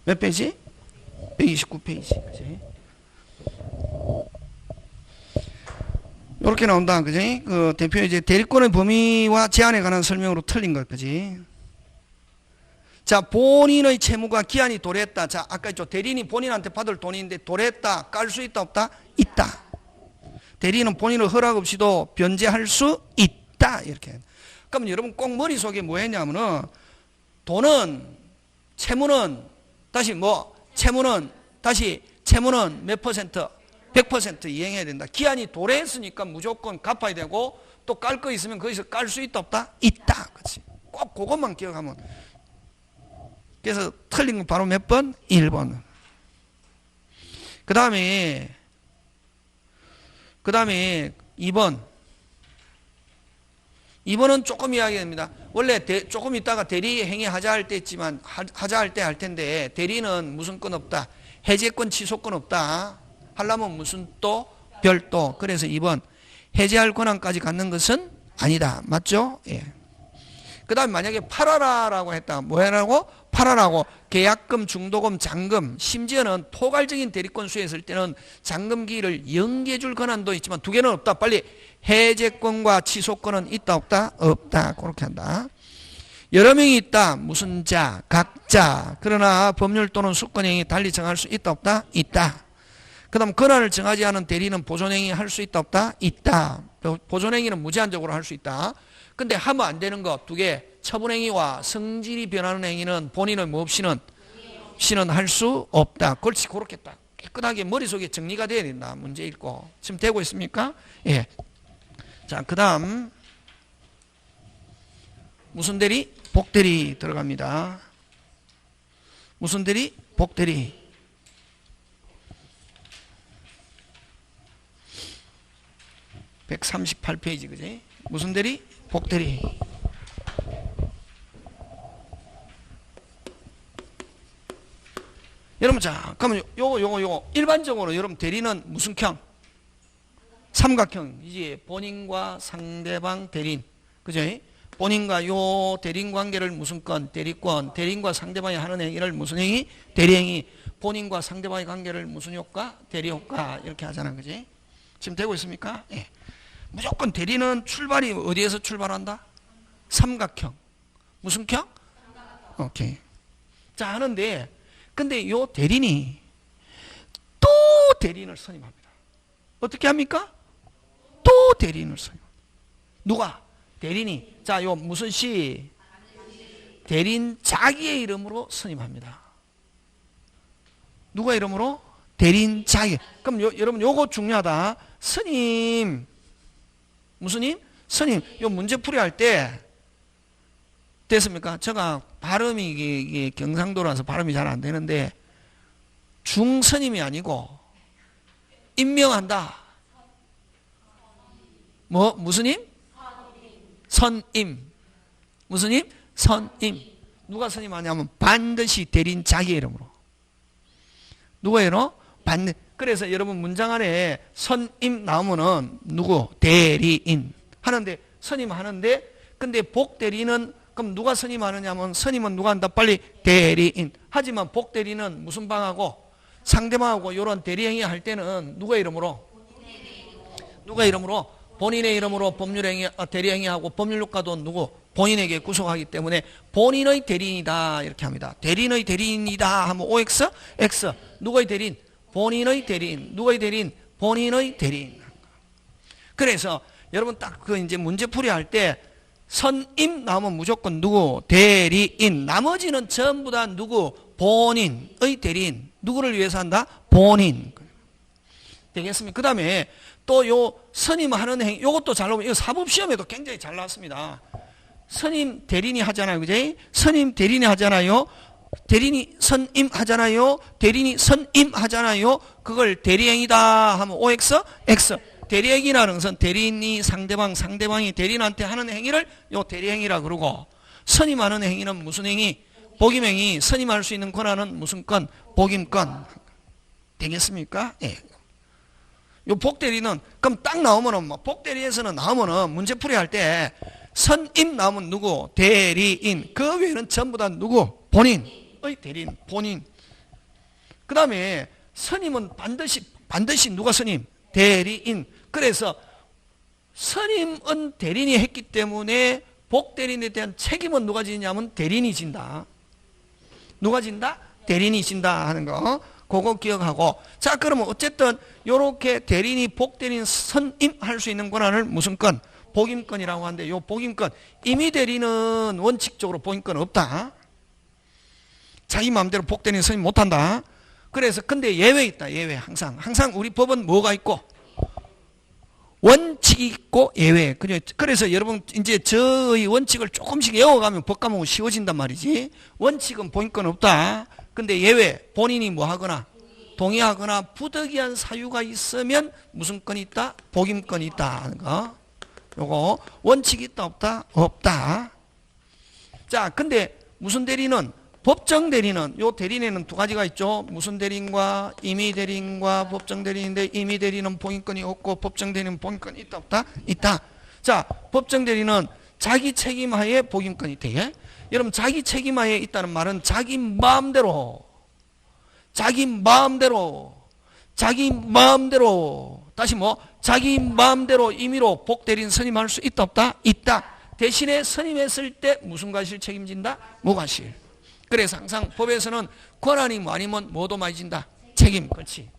몇 페이지? 129페이지. 그치? 이렇게 나온다. 그지? 그 대표 이제 대리권의 범위와 제한에 관한 설명으로 틀린 것. 그지? 자, 본인의 채무가 기한이 도래했다. 자, 아까 있죠. 대리인이 본인한테 받을 돈인데 도래했다. 깔 수 있다, 없다? 있다. 대리인은 본인의 허락 없이도 변제할 수 있다. 이렇게. 그럼 여러분 꼭 머릿속에 뭐 했냐면은 돈은 채무는 다시 뭐 채무는 몇 퍼센트? 100% 이행해야 된다. 기한이 도래했으니까 무조건 갚아야 되고 또 깔 거 있으면 거기서 깔 수 있다, 없다? 있다. 그렇지. 꼭 그것만 기억하면. 그래서 틀린 건 바로 몇 번? 1번. 그 다음에 2번. 2번은 조금 이야기합니다. 원래 조금 있다가 대리 행위 하자 할 때 있지만 하자 할 때 할 텐데 대리는 무슨 건 없다. 해제권 취소권 없다. 하려면 무슨 또 별도. 그래서 2번 해제할 권한까지 갖는 것은 아니다. 맞죠? 예. 그 다음에 만약에 팔아라라고 했다. 뭐라고? 팔아라고. 계약금, 중도금, 잔금, 심지어는 포괄적인 대리권 수였을 때는 잔금기일을 연기해 줄 권한도 있지만 두 개는 없다. 빨리 해제권과 취소권은 있다 없다? 없다. 그렇게 한다. 여러 명이 있다. 무슨 자, 각자. 그러나 법률 또는 수권행위 달리 정할 수 있다 없다? 있다. 그 다음 권한을 정하지 않은 대리는 보존행위 할 수 있다 없다? 있다. 보존행위는 무제한적으로 할 수 있다. 근데 하면 안 되는 거 두 개. 처분행위와 성질이 변하는 행위는 본인의 뭐 없이는 할 수 없다. 그렇지. 그렇게 딱 깨끗하게 머릿속에 정리가 돼야 된다. 문제 읽고. 지금 되고 있습니까? 예. 자, 그 다음 무슨 대리? 복대리 들어갑니다. 무슨 대리? 복대리. (138페이지) 그지? 무슨 대리? 복대리. 여러분, 자, 그러면 요거 일반적으로 여러분 대리는 무슨 형? 삼각형. 이제 본인과 상대방 대리인. 그죠? 본인과 요 대리인 관계를 무슨 건? 대리권. 대리인과 상대방이 하는 행위를 무슨 행위? 대리행위. 본인과 상대방의 관계를 무슨 효과? 대리효과. 이렇게 하잖아. 그지? 지금 되고 있습니까? 예. 무조건 대리는 출발이 어디에서 출발한다? 삼각형. 무슨 형? 오케이. 자, 하는데, 근데 요 대리인이 또 대리인을 선임합니다. 어떻게 합니까? 또 대리인을 선임합니다. 누가? 대리인이. 자, 요 무슨 시? 대리인 자기의 이름으로 선임합니다. 누가 이름으로? 대리인 자기. 그럼 여러분 요거 중요하다. 선임. 무슨 임? 선임. 요 문제풀이 할 때 됐습니까? 제가 발음이 이게 경상도라서 발음이 잘 안 되는데 중선임이 아니고 임명한다. 뭐 무슨 임? 선임. 무슨 임? 선임. 누가 선임하냐면 반드시 대리인 자기 이름으로. 누가 이름? 그래서 여러분 문장 안에 선임 나오면은 누구? 대리인 하는데 선임하는데 근데 복대리는 그럼 누가 선임하느냐면 선임은 누가 한다? 빨리 대리인. 하지만 복대리는 무슨 방하고 상대방하고 이런 대리행위 할 때는 누가 이름으로? 누가 이름으로? 본인의 이름으로 법률행위, 대리행위하고 법률효과도 누구? 본인에게 구속하기 때문에 본인의 대리인이다 이렇게 합니다. 대리인의 대리인이다 하면 OX? X. 누구의 대리인? 본인의 대리인. 누구의 대리인? 본인의 대리인. 그래서 여러분 딱 그 이제 문제풀이 할 때 선임 나오면 무조건 누구? 대리인. 나머지는 전부 다 누구? 본인의 대리인. 누구를 위해서 한다? 본인. 되겠습니까? 그 다음에 또 요 선임하는 행위, 요것도 잘 나오면, 이거 사법시험에도 굉장히 잘 나왔습니다. 선임 대리인이 하잖아요. 그지? 선임 대리인이 하잖아요. 대리인이 선임하잖아요. 대리인이 선임하잖아요. 그걸 대리행위다 하면 OX? X. 대리행위라는 것은 대리인이 상대방이 대리인한테 하는 행위를 요 대리행위라 그러고 선임하는 행위는 무슨 행위? 복임행위. 선임할 수 있는 권한은 무슨 건? 복임권. 되겠습니까? 예. 요 복대리는 그럼 딱 나오면은 뭐 복대리에서는 나오면은 문제풀이 할 때 선임 나오면 누구? 대리인. 그 외에는 전부 다 누구? 본인의 대리인. 본인. 그 다음에 선임은 반드시 누가 선임? 대리인. 그래서 선임은 대리인이 했기 때문에 복대리인에 대한 책임은 누가 지냐면 대리인이 진다. 누가 진다? 대리인이 진다 하는 거. 그거 기억하고. 자, 그러면 어쨌든 요렇게 대리인이 복대리인 선임할 수 있는 권한을 무슨 건? 복임권이라고 하는데 요 복임권. 임의 대리인은 원칙적으로 복임권 없다. 자기 마음대로 복대리인 선임 못한다. 그래서 근데 예외 있다. 예외. 항상 우리 법은 뭐가 있고? 원칙이 있고 예외. 그래서 여러분 이제 저의 원칙을 조금씩 외워가면 법 과목은 쉬워진단 말이지. 원칙은 복임권 없다. 근데 예외. 본인이 뭐 하거나 동의하거나 부득이한 사유가 있으면 무슨 건이 있다? 복임권이 있다 하는 거. 요거 원칙이 있다 없다? 없다. 자, 근데 무슨 대리는? 법정 대리는, 요 대리인에는 두 가지가 있죠. 무슨 대리인과 임의 대리인과 법정 대리인인데 임의 대리는 복임권이 없고 법정 대리는 복임권이 있다 없다? 있다. 자, 법정 대리는 자기 책임하에 복임권이 돼. 여러분, 자기 책임하에 있다는 말은 자기 마음대로 다시 뭐 자기 마음대로 임의로 복대리인 선임할 수 있다 없다? 있다. 대신에 선임했을 때 무슨 과실 책임진다? 무과실. 그래서 항상 법에서는 권한이 뭐 아니면 뭐도 많이 진다? 책임. 그렇지.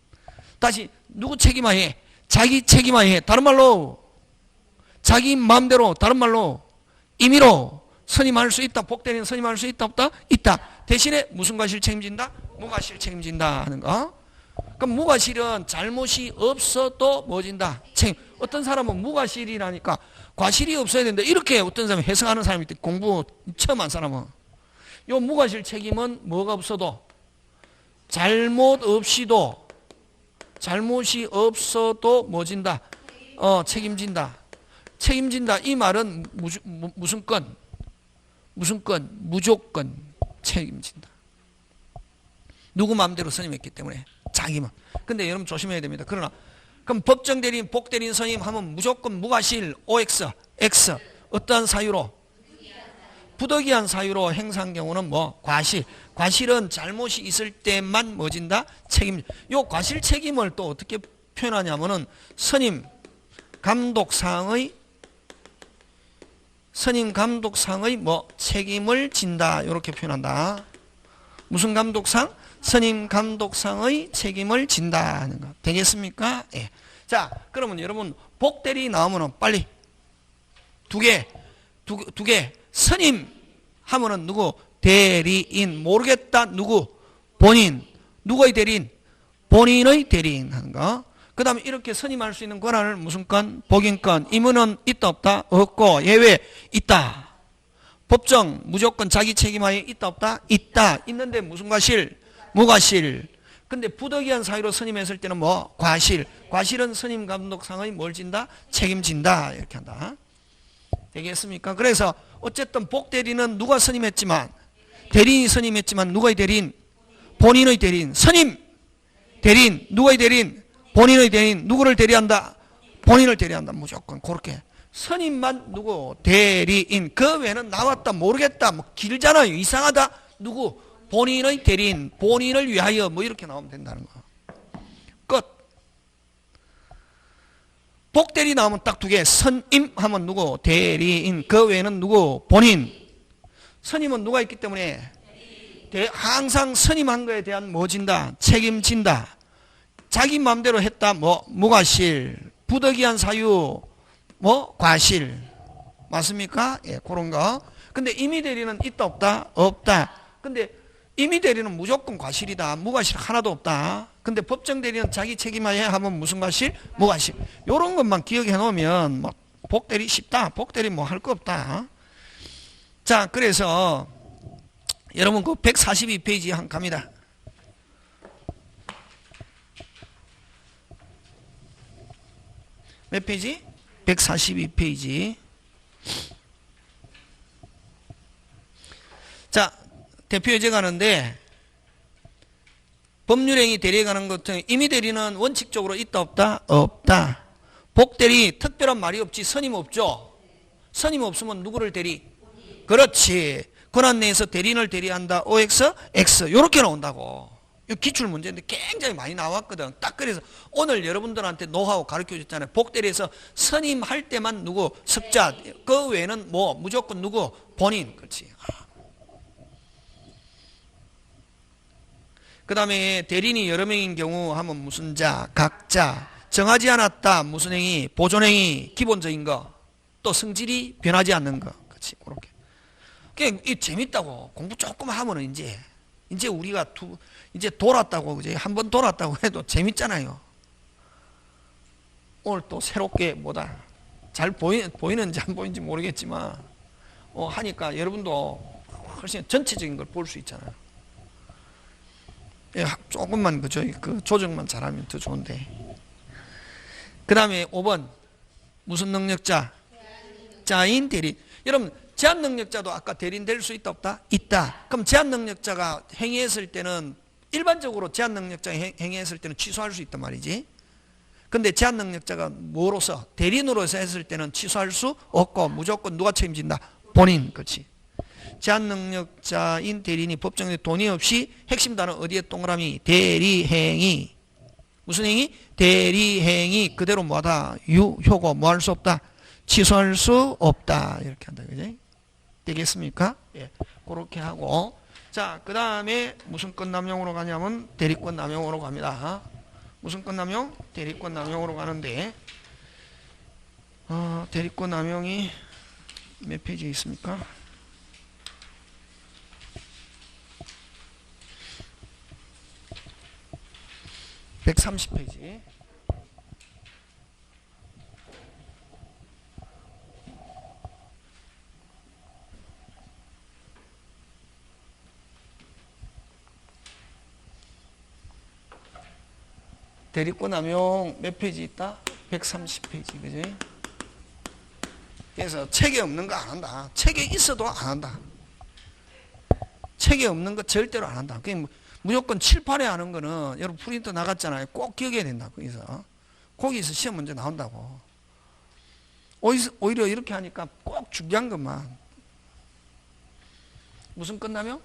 다시 누구 책임하에? 자기 책임하에. 다른 말로 자기 마음대로, 다른 말로 임의로 선임할 수 있다. 복대리인 선임할 수 있다 없다? 있다. 대신에 무슨 과실 책임진다? 무과실 책임진다 하는 거. 그럼 무과실은 잘못이 없어도 뭐 진다? 책임. 어떤 사람은 무과실이라니까 과실이 없어야 된다. 이렇게 어떤 사람이 해석하는 사람이 있대. 공부 처음 한 사람은. 요 무과실 책임은 뭐가 없어도 잘못이 없어도 뭐 진다? 책임진다. 책임진다. 이 말은 무슨 건? 무조건 책임진다. 누구 마음대로 선임했기 때문에 자기만. 근데 여러분 조심해야 됩니다. 그러나 그럼 법정 대리인, 복 대리인 선임하면 무조건 무과실 OX, X 어떠한 사유로? 부득이한 사유로 행사한 경우는 뭐 과실. 과실은 잘못이 있을 때만 뭐진다? 책임. 요 과실 책임을 또 어떻게 표현하냐면은 선임 감독상의 뭐 책임을 진다. 이렇게 표현한다. 무슨 감독상? 선임 감독상의 책임을 진다 하는 거. 되겠습니까? 예. 자, 그러면 여러분 복대리 나오면은 빨리 두 개. 선임 하면은 누구? 대리인. 모르겠다. 누구? 본인. 누구의 대리인? 본인의 대리인 하는 거. 그 다음에 이렇게 선임할 수 있는 권한을 무슨 건? 복인권. 임의는 있다 없다? 없고 예외 있다. 법정 무조건 자기 책임하에 있다 없다? 있다. 있는데 무슨 과실? 무과실. 근데 부득이한 사유로 선임했을 때는 뭐? 과실. 과실은 선임 감독상의 뭘 진다? 책임진다. 이렇게 한다. 되겠습니까? 그래서 어쨌든 복대리는 누가 선임했지만 대리인이 선임했지만 누구의 대리인? 본인의 대리인. 선임 대리인. 누구의 대리인? 본인의 대리인. 누구를 대리한다? 본인을 대리한다. 무조건 그렇게. 선임만 누구? 대리인. 그 외에는 나왔다 모르겠다 뭐 길잖아요. 이상하다. 누구? 본인의 대리인. 본인을 위하여 뭐 이렇게 나오면 된다는 거. 끝. 복대리 나오면 딱 두 개. 선임하면 누구? 대리인. 그 외에는 누구? 본인. 선임은 누가 있기 때문에 항상 선임한 거에 대한 뭐 진다? 책임진다. 자기 마음대로 했다. 뭐 무과실. 부득이한 사유 뭐 과실. 맞습니까? 예, 그런 거. 근데 임의 대리는 있다 없다? 없다. 근데 임의 대리는 무조건 과실이다. 무과실 하나도 없다. 근데 법정 대리는 자기 책임하에 하면 무슨 과실? 무과실. 요런 것만 기억해 놓으면 뭐 복대리 쉽다. 복대리 뭐 할 거 없다. 자, 그래서 여러분 그 142페이지 한 갑니다. 몇 페이지? 142페이지. 자, 대표 예제 가는데 법률행위 대리에 관한 것은 임의 대리는 원칙적으로 있다 없다? 없다. 복대리 특별한 말이 없지. 선임 없죠. 선임 없으면 누구를 대리? 그렇지. 권한 내에서 대리인을 대리한다. OX, X 이렇게 나온다고. 이 기출 문제인데 굉장히 많이 나왔거든. 딱 그래서 오늘 여러분들한테 노하우 가르쳐 줬잖아요. 복대리에서 선임할 때만 누구? 석자. 그 외에는 뭐 무조건 누구? 본인. 그렇지. 그 다음에 대리인이 여러 명인 경우 하면 무슨 자? 각자. 정하지 않았다. 무슨 행위? 보존행위. 기본적인 거. 또 성질이 변하지 않는 거. 그렇지. 그렇게. 그게 재밌다고. 공부 조금 하면은 이제 우리가 이제 돌았다고, 이제 한 번 돌았다고 해도 재밌잖아요. 오늘 또 새롭게 뭐다. 잘 보이는지 안 보이는지 모르겠지만, 하니까 여러분도 훨씬 전체적인 걸 볼 수 있잖아요. 예, 조금만 그 조정만 잘하면 더 좋은데. 그 다음에 5번. 무슨 능력자? 자인 대리인. 여러분, 제한 능력자도 아까 대리인 될 수 있다 없다? 있다. 그럼 제한 능력자가 행위했을 때는 일반적으로 제한 능력자가 행위했을 때는 취소할 수 있단 말이지. 근데 제한 능력자가 뭐로서? 대리인으로서 했을 때는 취소할 수 없고 무조건 누가 책임진다? 본인. 그렇지. 제한 능력자인 대리인이 법정에 돈이 없이 핵심 단어 어디에 동그라미? 대리행위. 무슨 행위? 대리행위 그대로 뭐하다? 유효고 뭐 할 수 없다? 취소할 수 없다. 이렇게 한다. 그지? 되겠습니까? 예. 그렇게 하고. 자, 그 다음에 무슨 건 남용으로 가냐면 대리권 남용으로 갑니다. 무슨 건 남용? 대리권 남용으로 가는데, 대리권 남용이 몇 페이지에 있습니까? (130페이지) 대리권 남용 몇 페이지 있다? 130페이지. 그지? 그래서 책에 없는 거 안 한다. 책에 있어도 안 한다. 책에 없는 거 절대로 안 한다. 그냥 무조건 칠판에 하는 거는 여러분 프린터 나갔잖아요. 꼭 기억해야 된다. 거기서 시험 문제 나온다고. 오히려 이렇게 하니까 꼭 중요한 것만. 무슨 끝나면?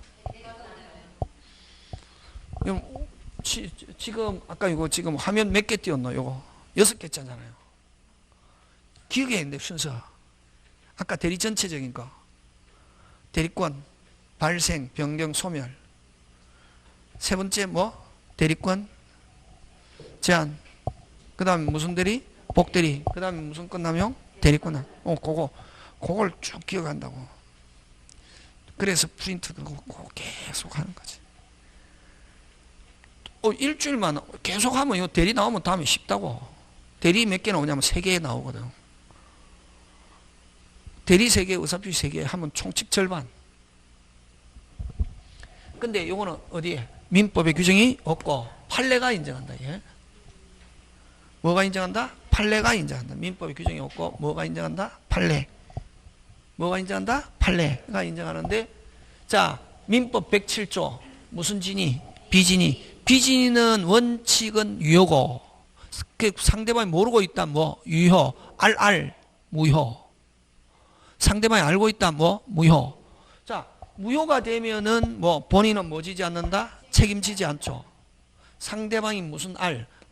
지금 아까 이거 지금 화면 몇 개 띄웠노? 요거 6개 잖아요. 기억해야 되는데 순서. 아까 대리 전체적인 거. 대리권, 발생, 변경, 소멸. 세 번째 뭐? 대리권, 제한. 그 다음에 무슨 대리? 복대리. 그 다음에 무슨 끝나면? 대리권. 그걸 쭉 기억한다고. 그래서 프린트도 꼭 계속 하는 거지. 일주일만 계속 하면 요 대리 나오면 다음에 쉽다고. 대리 몇 개 나오냐면 3개 나오거든. 대리 3개, 의사표시 3개 하면 총칙 절반. 근데 요거는 어디에? 민법의 규정이 없고 판례가 인정한다. 예? 뭐가 인정한다? 판례가 인정한다. 민법의 규정이 없고 뭐가 인정한다? 판례. 뭐가 인정한다? 판례가 인정하는데, 자, 민법 107조 무슨 진위? 비진위. 비진위는 원칙은 유효고 상대방이 모르고 있다 뭐 유효. 알알 무효. 상대방이 알고 있다 뭐 무효. 자, 무효가 되면은 뭐 본인은 뭐 지지 않는다? 책임지지 않죠. 상대방이 무슨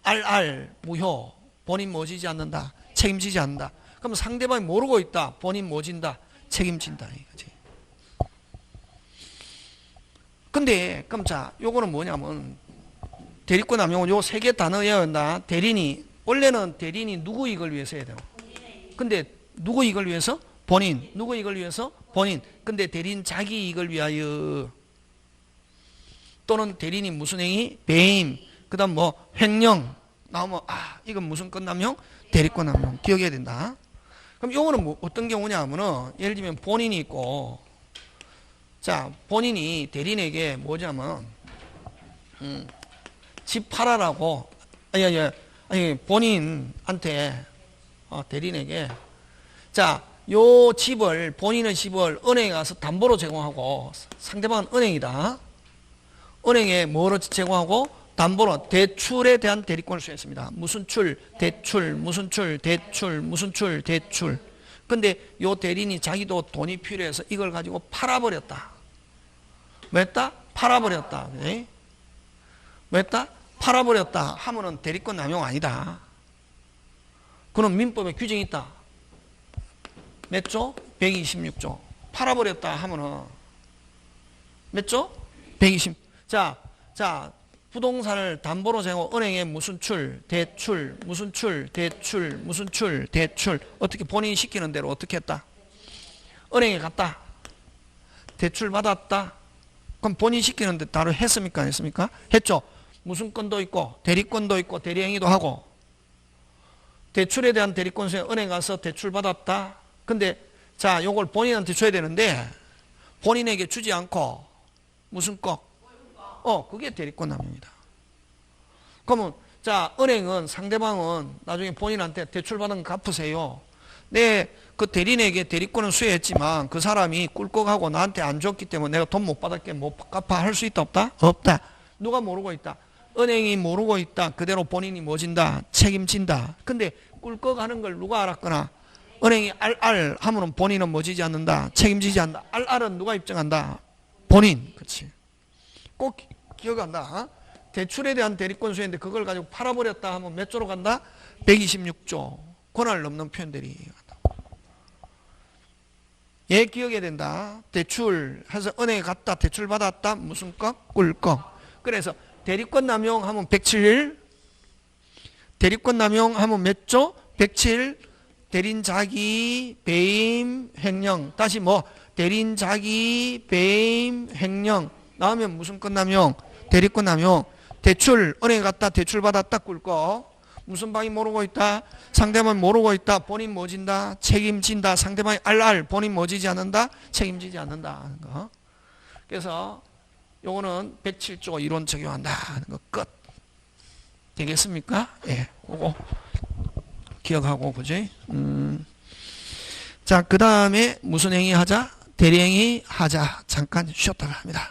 알알 무효. 본인 뭐 지지 않는다? 책임지지 않는다. 그럼 상대방이 모르고 있다. 본인 뭐 진다? 책임진다 이거지. 근데 그럼 자, 요거는 뭐냐면 대리권 남용은 요 3개 단어 외워야 한다. 대리인이 원래는 대리인이 누구 이익을 위해서 해야 돼요? 근데 누구 이익을 위해서? 본인. 누구 이익을 위해서? 본인. 근데 대리인 자기 이익을 위하여. 또는 대리인이 무슨 행위? 배임. 그다음 뭐 횡령 나오면 이건 무슨 건 남용? 대리권 남용. 기억해야 된다. 그럼 요거는 뭐 어떤 경우냐 하면은 예를 들면 본인이 있고, 자, 본인이 대리인에게 뭐냐면 집 팔아라고, 아니 본인한테 대리인에게, 자, 요 집을, 본인의 집을 은행에 가서 담보로 제공하고, 상대방은 은행이다. 은행에 뭐로 제공하고? 담보로 대출에 대한 대리권을 수행했습니다. 무슨 출, 대출, 무슨 출, 대출, 무슨 출, 대출. 근데 요 대리인이 자기도 돈이 필요해서 이걸 가지고 팔아버렸다. 뭐 했다? 팔아버렸다. 네? 뭐 했다? 팔아버렸다 하면은 대리권 남용 아니다. 그럼 민법에 규정이 있다. 몇 조? 126조. 팔아버렸다 하면은 몇 조? 120. 자, 부동산을 담보로 제공, 은행에 무슨 출, 대출, 무슨 출, 대출, 무슨 출, 대출. 어떻게 본인이 시키는 대로 어떻게 했다? 은행에 갔다. 대출 받았다. 그럼 본인이 시키는 데 따로 했습니까? 안 했습니까? 했죠. 무슨 건도 있고, 대리권도 있고, 대리행위도 하고. 대출에 대한 대리권 수행, 은행 가서 대출 받았다. 근데 자, 요걸 본인한테 줘야 되는데 본인에게 주지 않고 무슨 거? 그게 대리권 남용입니다. 그러면 자, 은행은, 상대방은 나중에 본인한테 대출 받은 거 갚으세요. 네, 그 대리인에게 대리권은 수여했지만 그 사람이 꿀꺽하고 나한테 안 줬기 때문에 내가 돈 못 받았게 못 갚아 할 수 있다 없다? 없다. 누가 모르고 있다? 은행이 모르고 있다. 그대로 본인이 뭐 진다? 책임진다. 근데 꿀꺽하는 걸 누가 알았거나 은행이 알알 하면은 본인은 뭐 지지 않는다? 책임지지 않는다. 알알은 누가 입증한다? 본인. 그렇지. 꼭 기억한다. 어? 대출에 대한 대리권 수혜인데 그걸 가지고 팔아버렸다 하면 몇 조로 간다? 126조. 권한을 넘는 표현들이 간다. 얘 기억해야 된다. 대출 해서 은행에 갔다 대출 받았다. 무슨 꺽? 꿀꺽. 그래서 대리권 남용하면 107. 대리권 남용하면 몇 조? 107. 대리인 자기 배임 횡령. 다시 뭐 대리인 자기 배임 횡령 나오면 무슨 권 남용? 대리권 남용. 대출 은행에 갔다 대출 받았다 꿀꺽. 무슨 방이 모르고 있다? 상대방이 모르고 있다. 본인 뭐 진다? 책임진다. 상대방이 알알 본인 뭐 지지 않는다? 책임지지 않는다 하는 거. 그래서 요거는 107조 이론 적용한다 하는 거 끝. 되겠습니까? 예. 그거 기억하고 그지? 자, 그 다음에 무슨 행위 하자? 대리행위 하자. 잠깐 쉬었다가 합니다.